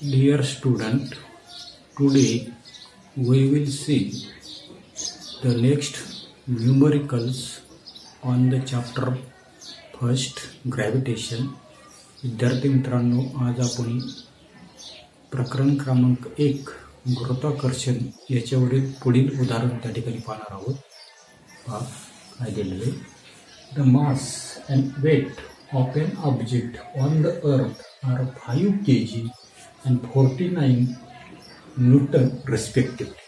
Dear student, today we will see the next numericals on the chapter first gravitation. विद्यार्थी मित्रांनो, आज आपण प्रकरण क्रमांक 1 गुरुत्वाकर्षण याच्यावरील पुढील उदाहरण त्या ठिकाणी पाहणार आहोत. पहा काय दिलेले. The mass and weight of an object on the earth are 5 kg and 49 newton respectively.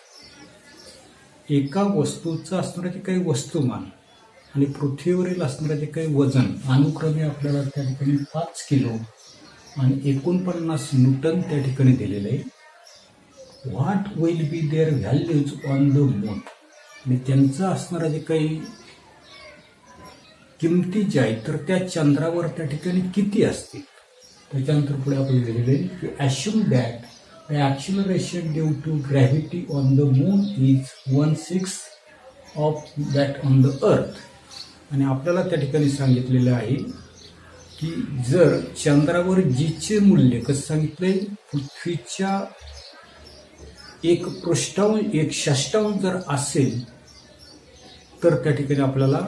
एका वस्तूचं असणारे जे काही वस्तुमान आणि पृथ्वीवरील असणारे जे काही वजन अनुक्रमे आपल्याला त्या ठिकाणी 5 किलो आणि 49 न्यूटन त्या ठिकाणी दिलेले आहे. What will be their values on the moon. आणि त्यांचं असणारं जे काही किमती जे आहे तर त्या चंद्रावर त्या ठिकाणी किती असतील. त्याच्यानंतर पुढे आपण लिहिलेले की assume that the acceleration due to gravity on the moon is 1/6 of that on the earth. आणि आपल्याला त्या ठिकाणी सांगितलेलं आहे की जर चंद्रावर जीचे मूल्य कसं सांगितलंय, पृथ्वीच्या 1/6 जर असेल तर त्या ठिकाणी आपल्याला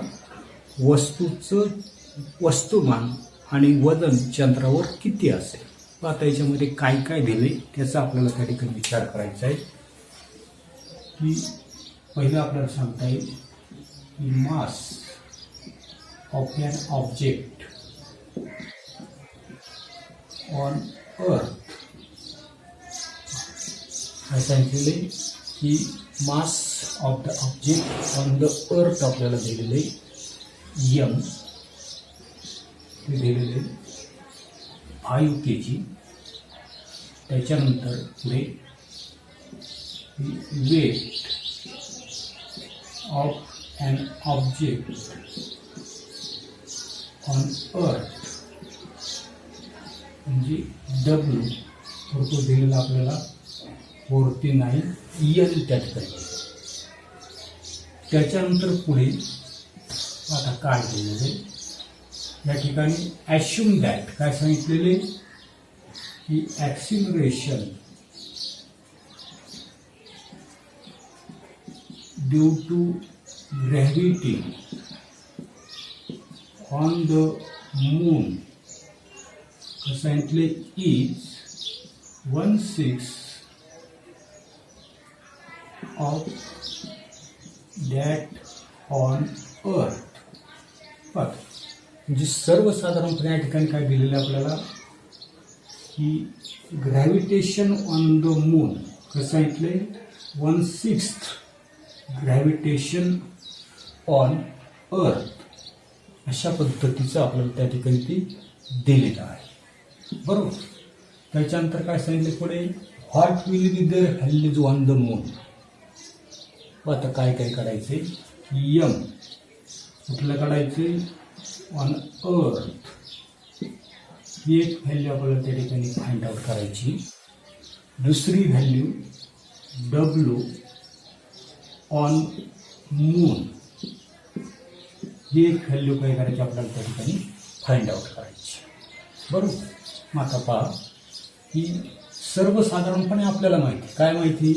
वस्तुमान आणि वजन चंद्रावर किती असेल. आता याच्यामध्ये काय काय दिले त्याचा आपल्याला त्या ठिकाणी विचार करायचा आहे. की पहिलं आपल्याला सांगता येईल की mass of an object on earth. काय सांगितलेले की mass of the object on the earth आपल्याला दिलेले यम दिलेले 5 kg. त्याच्यानंतर पुढे weight of an object on earth म्हणजे डब्ल्यू तो दिलेला आपल्याला 49 EL त्या ठिकाणी. त्याच्यानंतर पुढे आता काय दिलेले या ठिकाणी ॲश्युम दॅट काय सांगितलेले की acceleration due to gravity on the moon कसं सांगितले is 1/6 of that on earth. म्हणजे सर्वसाधारणपणे या ठिकाणी काय दिलेलं आहे आपल्याला की ग्रॅव्हिटेशन ऑन द मून कसं सांगितलंय 1/6 ग्रॅव्हिटेशन ऑन अर्थ. अशा पद्धतीचं आपल्याला त्या ठिकाणी ती दिलेलं आहे. बरोबर. त्याच्यानंतर काय सांगितलं पुढे what will be their values on the moon. आता काय काय काढायचे. यम कुठलं काढायचे ऑन अर्थ. ही एक व्हॅल्यू आपल्याला त्या ठिकाणी फाइंड आउट करायची. दुसरी व्हॅल्यू डब्ल्यू ऑन मून. ही एक व्हॅल्यू काय करायची आपल्याला त्या ठिकाणी फाइंड आउट करायची. बरोबर. मग आता पहा की सर्वसाधारणपणे आपल्याला माहिती काय माहिती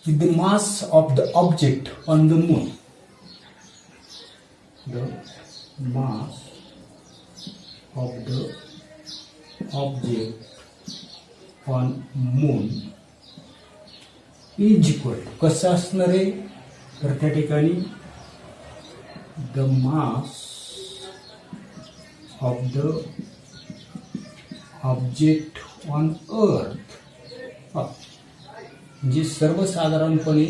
की the mass of the object on the moon. The mass of the object on moon is equal to कसं असणार आहे तर त्या ठिकाणी the mass of the object on earth. म्हणजे सर्वसाधारणपणे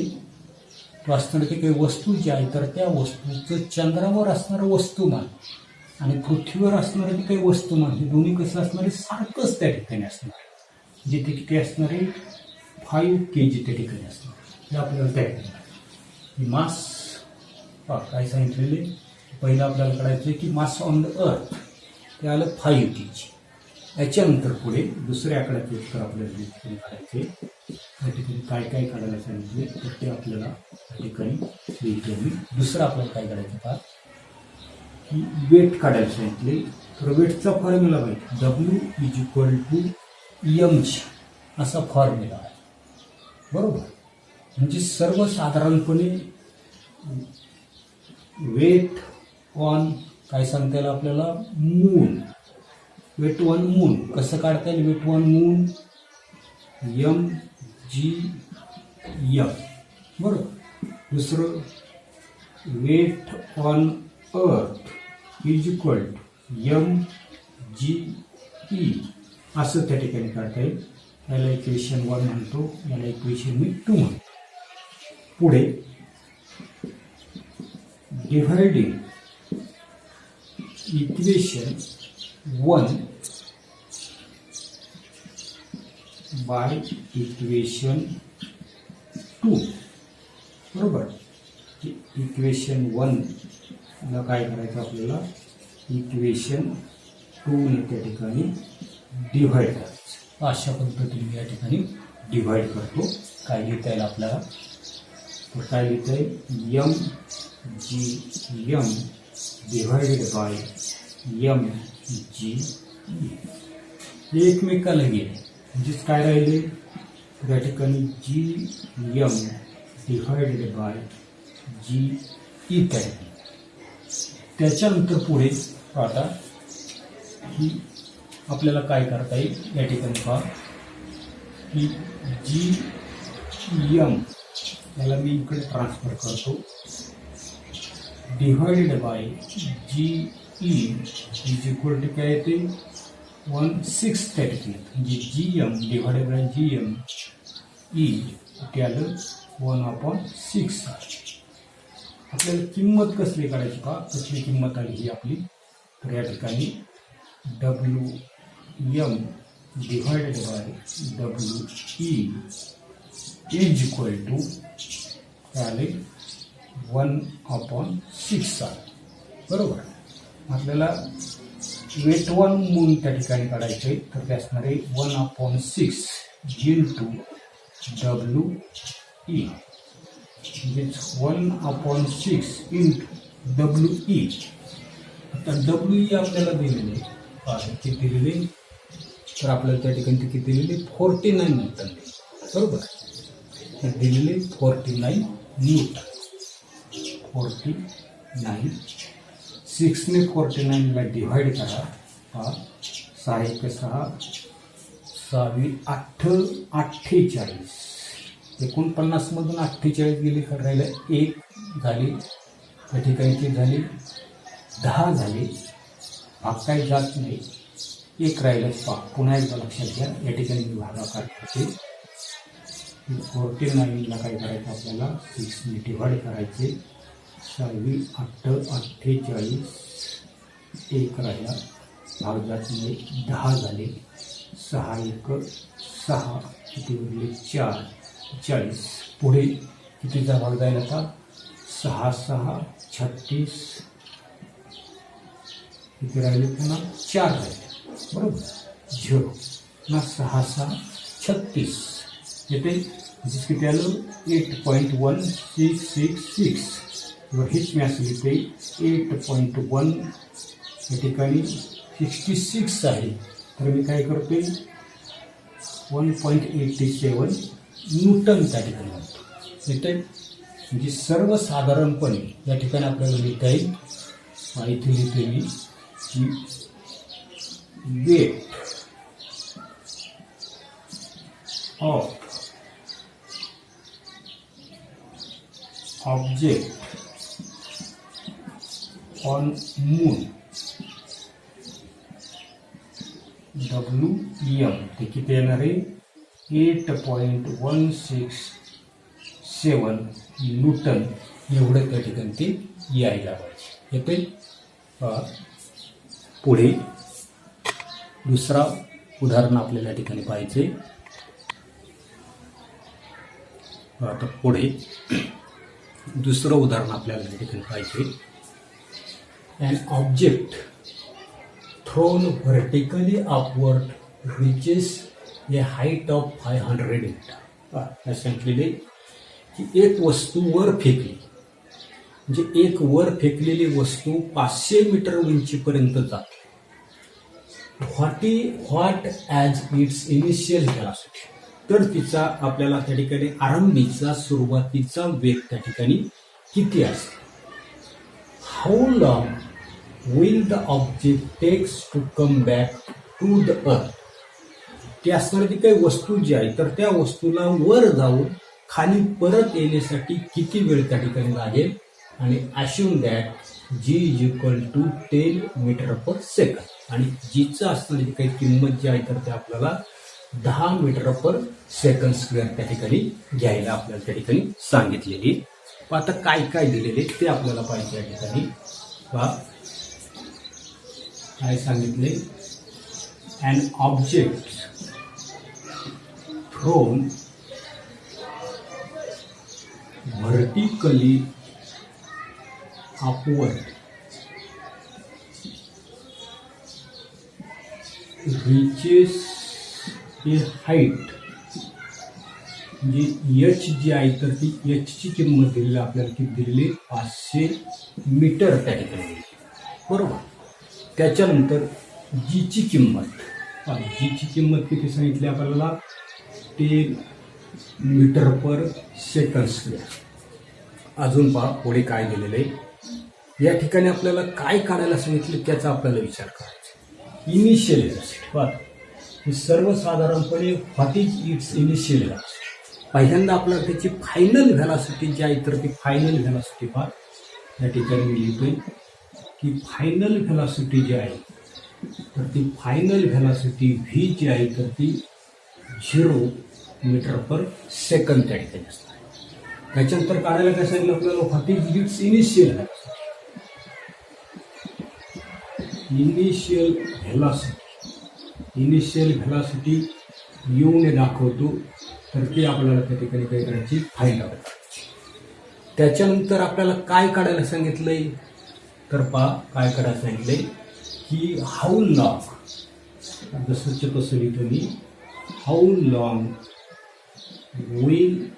असणारे काही वस्तू जी आहे तर त्या वस्तूचं चंद्रावर असणारं वस्तुमान आणि पृथ्वीवर असणारं जे काही वस्तुमान हे दोन्ही कसं असणार आहे सारखंच त्या ठिकाणी असणार आहे. जिथे किती असणार आहे 5 kg त्या ठिकाणी असणार. हे आपल्याला त्या ठिकाणी मास काय सांगितलेले पहिलं आपल्याला कळायचं की मास ऑन द अर्थ ते आलं 5 kg. याच्यानंतर पुढे दुसऱ्या आकड्याचे उत्तर आपल्याला काढायचे. त्या ठिकाणी काय काय काढायला सांगितले तर ते आपल्याला त्या ठिकाणी लिहितो मी. दुसरं आपल्याला काय काढायचं का की वेट काढायला सांगितले, तर वेटचा फॉर्म्युला माहिती W=mg असा फॉर्म्युला आहे, बरोबर. म्हणजे सर्वसाधारणपणे वेट ऑन काय सांगता येईल आपल्याला, मून. वेट ऑन मून कसं काढता येईल, वेट ऑन मून mgm, बरोबर. दुसरं वेट ऑन अर्थ mge असं त्या ठिकाणी काढता येईल. याला इक्वेशन 1 म्हणतो, याला इक्वेशन मी 2 म्हणतो. पुढे डिव्हायडिंग इक्वेशन 1 बाय इक्वेशन 2, बरोबर. इक्वेशन 1 ला काय करायचं आपल्याला, इक्वेशन 2 ने त्या ठिकाणी डिव्हाइड करायचं. अशा पद्धतीने या ठिकाणी डिव्हाइड करतो. काय लिहिता येईल आपल्याला, तर काय लिहिता येईल, mgm डिव्हायडेड बाय mge. हे एकमेकाला गेले, म्हणजेच काय राहिले, तर या ठिकाणी gm डिव्हायडेड बाय ge काय. त्याच्यानंतर पुढे आता की आपल्याला काय करता येईल, या ठिकाणी पहा की gm याला मी इकडे ट्रान्सफर करतो, डिव्हायडेड बाय ge इज काय येते 1/6 त्या ठिकाणी. म्हणजे gm डिव्हायडेड बाय gm आलं 1/6. आपल्याला किंमत कसली काढायची पहा, कसली किंमत आली ही आपली, तर या ठिकाणी Wm divided by We is equal to आले 1/6 आले, बरोबर. आपल्याला वेट वन मून त्या ठिकाणी काढायचे, तर ते असणार आहे 1/6 इंटू WE, म्हणजेच 1/6 इंटू WE. आता WE आपल्याला दिलेले आहे, किती दिलेले, तर आपल्याला त्या ठिकाणी किती दिलेले 49 न्यूटन, बरोबर. तर दिलेले 49 न्यूटन. 49 6 ने 49 ला डिवाइड करा, 6 1 6 48 49 मधून 48 गेली, तर राहिलं 1 झाली, त्या ठिकाणी ती झाली 10 झाली, भाग काही जात नाही, 1 राहिलं. पुन्हा एकदा लक्षात घ्या, या ठिकाणी मी भागाकार करते. 49 ला काय करायचं आपल्याला 6 ने डिवाइड करायचे, 6 48 1 राहिला, भाग जात नाही, 10 झाले, 6 1 6 किती उरले 4 40. पुढे कितीचा भाग जायला आता 6 6 36 किती राहिले, पुन्हा 4 राहिले, बरोबर. 0 ना 6 6 36 येते, किती आलं 8.1666. हेच मी असं लिहिते 8.1 या ठिकाणी 66 आहे, तर मी काय करते 1.87 न्यूटन त्या ठिकाणी म्हणतो. येते म्हणजे सर्वसाधारणपणे या ठिकाणी आपल्याला लिहिता येईल, इथे लिहिते मी की weight of object on moon WM ते किती येणार आहे 8.167 न्यूटन एवढं त्या ठिकाणी ते यायला पाहिजे. येते. पुढे दुसरा उदाहरण आपल्याला ठिकाणी पाहिजे. आता पुढे दुसरं उदाहरण आपल्याला या ठिकाणी पाहिजे. An object thrown vertically upward reaches a height of 500 meter. असं सांगितलेले की एक वस्तू वर फेकली म्हणजे एक वर फेकलेली वस्तू 500 मीटर उंचीपर्यंत जाते. What as its initial velocity, तर तिचा आपल्याला त्या ठिकाणी आरंभीचा सुरुवातीचा वेग त्या ठिकाणी किती असतो. How long will the object takes to come back to the earth, ती असणारी ती काही वस्तू जी आहे तर त्या वस्तूला वर जाऊन खाली परत येण्यासाठी किती वेळ त्या ठिकाणी लागेल. आणि assume that g is equal to 10 metre per second, आणि जीचं असणारी जी काही किंमत जी आहे तर ते आपल्याला 10 मीटर पर सेकंड स्क्वेअर त्या ठिकाणी घ्यायला आपल्याला त्या ठिकाणी सांगितलेली. आता काय काय दिलेले ते आपल्याला पाहिजे या ठिकाणी. काय सांगितले, an object thrown vertically upward reaches a height, म्हणजे एच जी आहे तर ती एचची किंमत दिलेली आपल्याला किती दिलेली 500 मीटर त्या ठिकाणी, बरोबर. त्याच्यानंतर जीची किंमत किती सांगितली आपल्याला 10 मीटर पर सेकंड स्क्वेअर. अजून पहा पुढे काय दिलेलं आहे. या ठिकाणी आपल्याला काय काढायला सांगितलं त्याचा आपल्याला विचार करायचा. इनिशियल व्हेलॉसिटी, पहा ही सर्वसाधारणपणे what is it's initial velocity. पहिल्यांदा आपल्याला त्याची फायनल व्हेलॉसिटी जी आहे तर ती फायनल व्हेलॉसिटी पहा या ठिकाणी मी लिहितोय की फायनल व्हेलॉसिटी जी आहे तर ती फायनल व्हेलॉसिटी व्ही जी आहे तर ती 0 मीटर पर सेकंड त्या ठिकाणी असणार. त्याच्यानंतर काढायला काय सांगितलं आपल्याला, what is it's initial velocity. Initial velocity ने दाखवतो तर ती आपल्याला त्या ठिकाणी काय करायची, फाइंड आउट करायची. त्याच्यानंतर आपल्याला काय काढायला सांगितलंय तर पहा काय करायला सांगितलंय की हाऊ लॉंग, जसंच्या तसं लिहितो मी, how long will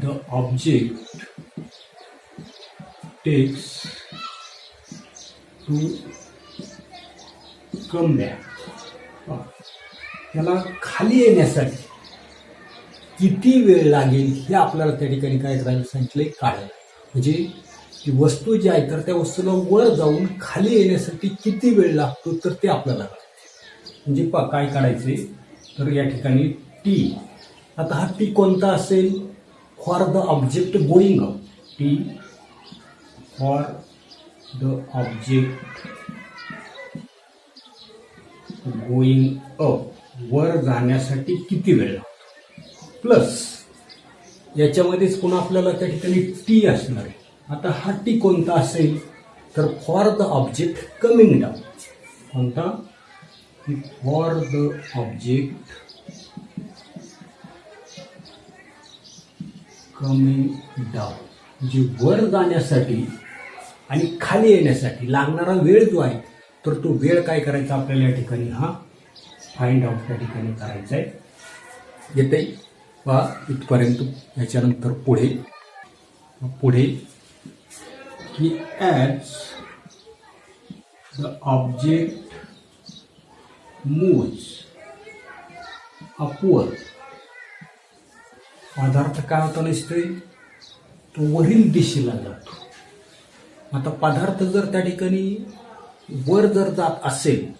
the object takes to come back, त्याला खाली येण्यासाठी किती वेळ लागेल हे आपल्याला त्या ठिकाणी काय करायला सांगितलंय, काढायला. म्हणजे ती वस्तू जी आहे तर त्या वस्तूला वर जाऊन खाली येण्यासाठी किती वेळ लागतो तर ते आपल्याला काढायचं. म्हणजे काय काढायचे तर या ठिकाणी टी. आता हा टी कोणता असेल, for the object going up. T for the object going up, वर जाण्यासाठी किती वेळ लागतो, प्लस याच्यामध्येच पुन्हा आपल्याला त्या ठिकाणी टी असणार आहे. आता हा टी कोणता असेल तर for the object coming down. कोणता, for the object coming down, म्हणजे वर जाण्यासाठी आणि खाली येण्यासाठी लागणारा वेळ जो आहे तर तो वेळ काय करायचा आपल्याला या ठिकाणी हा फाइंड आउट त्या ठिकाणी करायचा आहे. येते पहा इथपर्यंत. याच्यानंतर पुढे की as the object moves upward, पदार्थ काय होता नसतोय तो वरील दिशेला जातो. आता पदार्थ जर त्या ठिकाणी वर जर जात असेल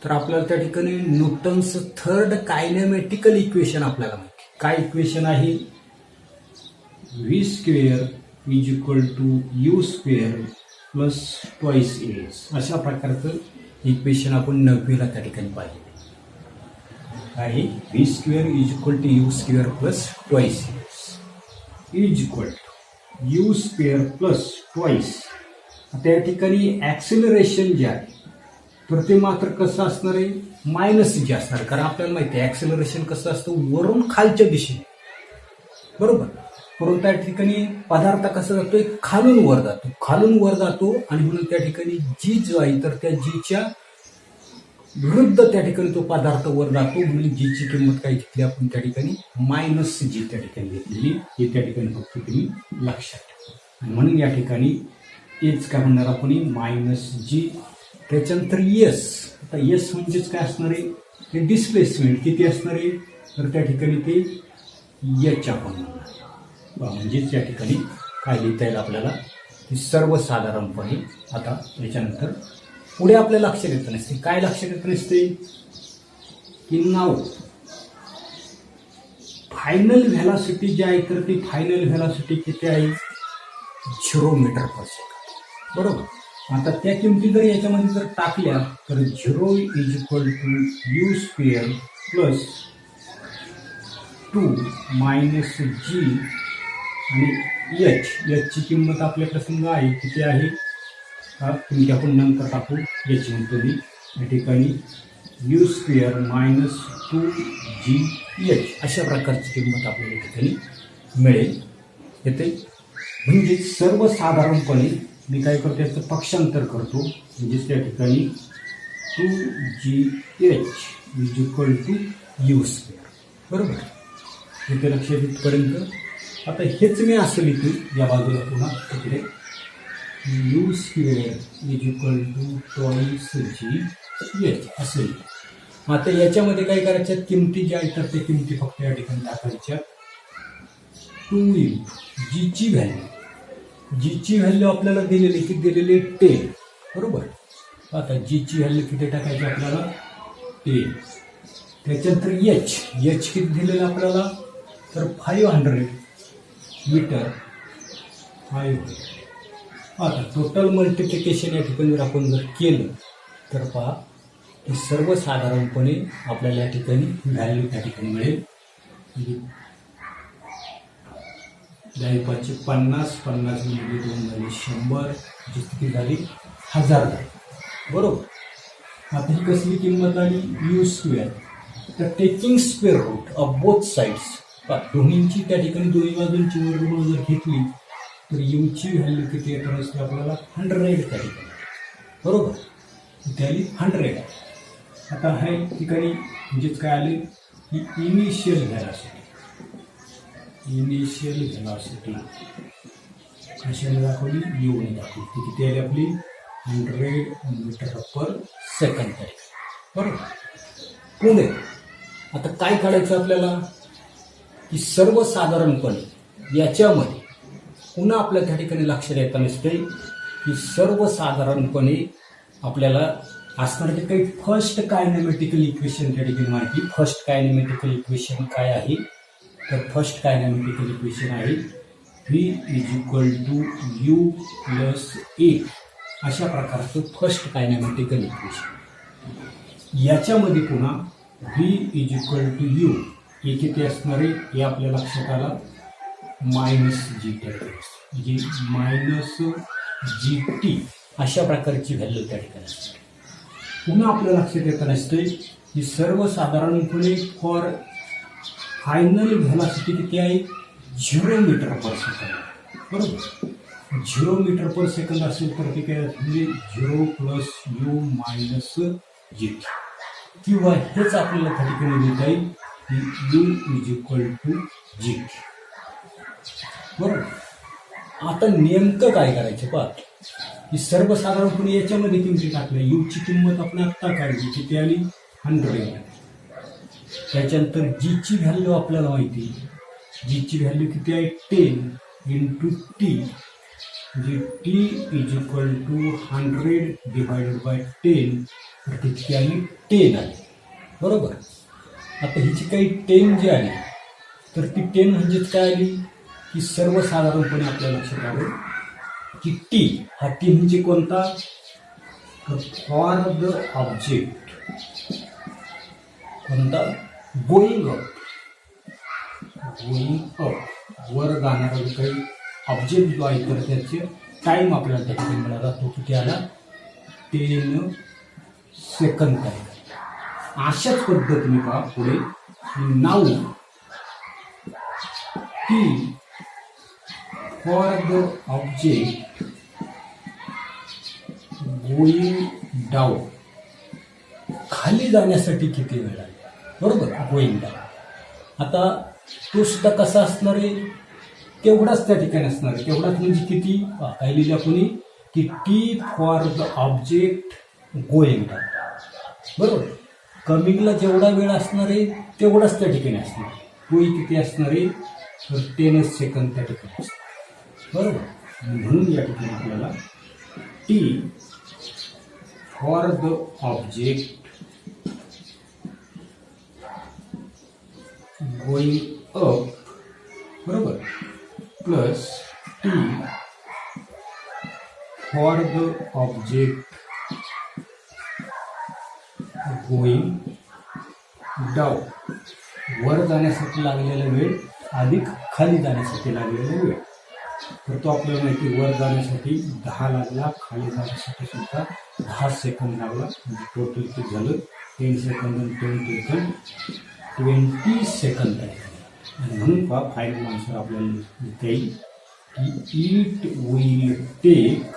तर आपल्याला त्या ठिकाणी न्यूटन्स थर्ड कायनेमॅटिकल इक्वेशन आपल्याला माहिती. काय इक्वेशन आहे, v square is equal to u square plus twice s. अशा प्रकारचं इक्वेशन आपण 9वीला त्या ठिकाणी पाहिजे आहे. V square is equal to u square plus twice s is equal to u square plus twice. आता या ठिकाणी ॲक्सिलरेशन जे आहे तर ते मात्र कसं असणार आहे, मायनस जे असणार आहे. कारण आपल्याला माहिती आहे ॲक्सिलरेशन कसं असतं, वरून खालच्या दिशेने, बरोबर. परंतु त्या ठिकाणी पदार्थ कसा जातोय, खालून वर जातो आणि म्हणून त्या ठिकाणी जी जो आहे तर त्या जीच्या विरुद्ध त्या ठिकाणी तो पदार्थ वर जातो. म्हणून जीची किंमत काय घेतली आपण त्या ठिकाणी, -g त्या ठिकाणी घेतलेली. हे त्या ठिकाणी फक्त तुम्ही लक्षात ठेवा. आणि म्हणून या ठिकाणी एच काय म्हणणार आपण मायनस जी. त्याच्यानंतर यस. आता यस म्हणजेच काय असणार आहे, ते डिस्प्लेसमेंट किती असणार आहे, तर त्या ठिकाणी ते एच आपण म्हणणार. म्हणजेच या ठिकाणी काय लिहिता येईल आपल्याला की सर्वसाधारणपणे. आता याच्यानंतर पुढे आपल्या लक्षात येत नसते, काय लक्षात येत नसते की नाव फायनल व्हेलॉसिटी जी आहे तर ती फायनल व्हेलॉसिटी किती आहे 0 मीटर पर सेकंड. बरोबर. आता त्या किमती जर याच्यामध्ये जर टाकल्या तर 0 is equal to u square plus 2 minus g आणि एचची किंमत आपल्याकडे समजा आहे किती आहे, किमती आपण नंतर टाकू. याची म्हणतो मी या ठिकाणी यू स्क्वेअर मायनस 2GH अशा प्रकारची किंमत आपल्याला या ठिकाणी मिळेल. येते म्हणजे सर्वसाधारणपणे मी काय करतो याचं पक्षांतर करतो. म्हणजेच त्या ठिकाणी 2GH is equal to u square. बरोबर. इथे लक्षात येतपर्यंत. आता हेच मी असं लिहितो या बाजूला पुन्हा तिकडे u square is equal to twice GH असेल. आता याच्यामध्ये काय करायच्या किमती ज्या आहेत तर त्या किमती फक्त या ठिकाणी टाकायच्या. 2 जीची व्हॅल्यू आपल्याला दिलेली किती दिलेली 10. बरोबर. आता जीची व्हॅल्यू किती टाकायची आपल्याला 10. त्याच्यानंतर एच किती दिलेलं आपल्याला तर 500 मीटर 500. आता टोटल मल्टिप्लिकेशन या ठिकाणी जर आपण जर केलं तर पहा की सर्वसाधारणपणे आपल्याला या ठिकाणी व्हॅल्यू त्या ठिकाणी मिळेल. 10 50 50 म्हणजे 2 झाली 100 जी किती झाली 1000 झाली. बरोबर. आता ही कसली किंमत आली यू स्क्वेअर. तर taking square root of both sides दोन्हींची त्या ठिकाणी दोन्ही बाजूंची वर्गमूळ जर घेतली तर यूची व्हॅल्यू किती येणार असते आपल्याला 100 त्या ठिकाणी. बरोबर. इथे आली 100. आता ह्या ठिकाणी म्हणजेच काय आले की इनिशियल व्हेलॉसिटी कशाने दाखवली यूने दाखवली. ती किती आली आपली 100 मीटर पर सेकंड. बरोबर. पुढे आता काय काढायचं आपल्याला की सर्वसाधारणपणे याच्यामध्ये पुन्हा आपल्या त्या ठिकाणी लक्षात येत नसते की सर्वसाधारणपणे आपल्याला असणारे जे काही फर्स्ट कायनेमॅटिकल इक्वेशन त्या ठिकाणी माहिती. फर्स्ट कायनेमॅटिकल इक्वेशन काय आहे तर फर्स्ट कायनेमॅटिकल इक्वेशन आहे V is equal to u plus a. अशा प्रकारचं फर्स्ट कायनेमॅटिकल इक्वेशन. याच्यामध्ये पुन्हा V is equal to u हे किती असणार आहे हे आपल्या लक्षात आलं मायनस जी म्हणजे मायनस GT अशा प्रकारची व्हॅल्यू त्या ठिकाणी असते. पुन्हा आपल्या लक्षात येत नसते की सर्वसाधारणपणे फॉर फायनल व्हेलॉसिटी किती आहे 0 मीटर पर सेकंड. बरोबर. 0 मीटर पर सेकंड असेल तर ते काय म्हणजे 0 प्लस यू मायनस GT किंवा हेच आपल्याला त्या ठिकाणी लिहिता येईल की u is equal to GT. बरोबर. आता नेमकं काय करायचं पहा की सर्वसाधारणपणे याच्यामध्ये किमती टाकल्या. यूची किंमत आपण आत्ता काढली किती आली 100. त्याच्यानंतर जीची व्हॅल्यू आपल्याला माहिती. जीची व्हॅल्यू किती आहे 10 इंटू टी म्हणजे t is equal to 100 divided by 10 तर ती किती आली 10 आली. बरोबर. आता हिची काही 10 जी आली तर ती 10 म्हणजेच काय आली की सर्वसाधारणपणे आपल्या लक्षात आलं की टी हा टी म्हणजे कोणता फॉर द ऑब्जेक्ट कोणता गोईंग अप वर जाणारा जो काही ऑब्जेक्ट जो आहे तर त्याचे टाईम आपल्याला त्या ठिकाणी मिळाला तो किती आला 10 सेकंद टाईम. अशाच पद्धतीने पहा पुढे now T for the object going down खाली जाण्यासाठी किती वेळ लागला. बरोबर. Going down. आता तो सुद्धा कसा असणार आहे तेवढाच त्या ठिकाणी असणार आहे. तेवढाच म्हणजे किती? काय लिहिलं कोणी की T for the object going down. बरोबर. कमिंगला जेवढा वेळ असणार आहे तेवढाच त्या ठिकाणी असणार. गोई किती असणार आहे? तर 10 सेकंद त्या ठिकाणी असणार. बरोबर. म्हणून या ठिकाणी आपल्याला t for the object going up, बरोबर, plus t for the object going down. वर जाण्यासाठी लागलेला वेळ अधिक खाली जाण्यासाठी लागलेला वेळ. तर तो आपल्याला माहिती, वर जाण्यासाठी 10 लागला, खाली जाण्यासाठी सुद्धा 10 सेकंद लागला. म्हणजे टोटल किती झालं? 10 सेकंद आणि 10 सेकंद 20 सेकंद आहे. आणि म्हणून पहा फायनल आन्सर आपल्याला लिहिता येईल की it will take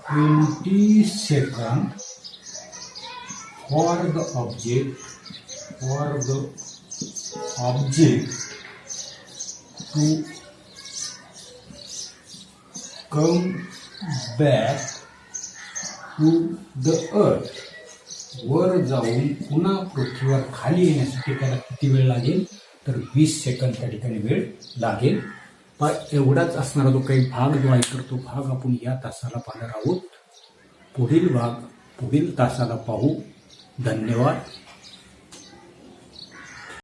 20 second for the object to come back to the earth. वर जाऊन पुन्हा पृथ्वीवर खाली येण्यासाठी त्याला किती वेळ लागेल? तर 20 सेकंद त्या ठिकाणी वेळ लागेल. एवढाच असणारा जो काही भाग जो आहे तर तो भाग आपण या तासाला पाहणार आहोत. पुढील भाग पुढील तासाला पाहू. धन्यवाद.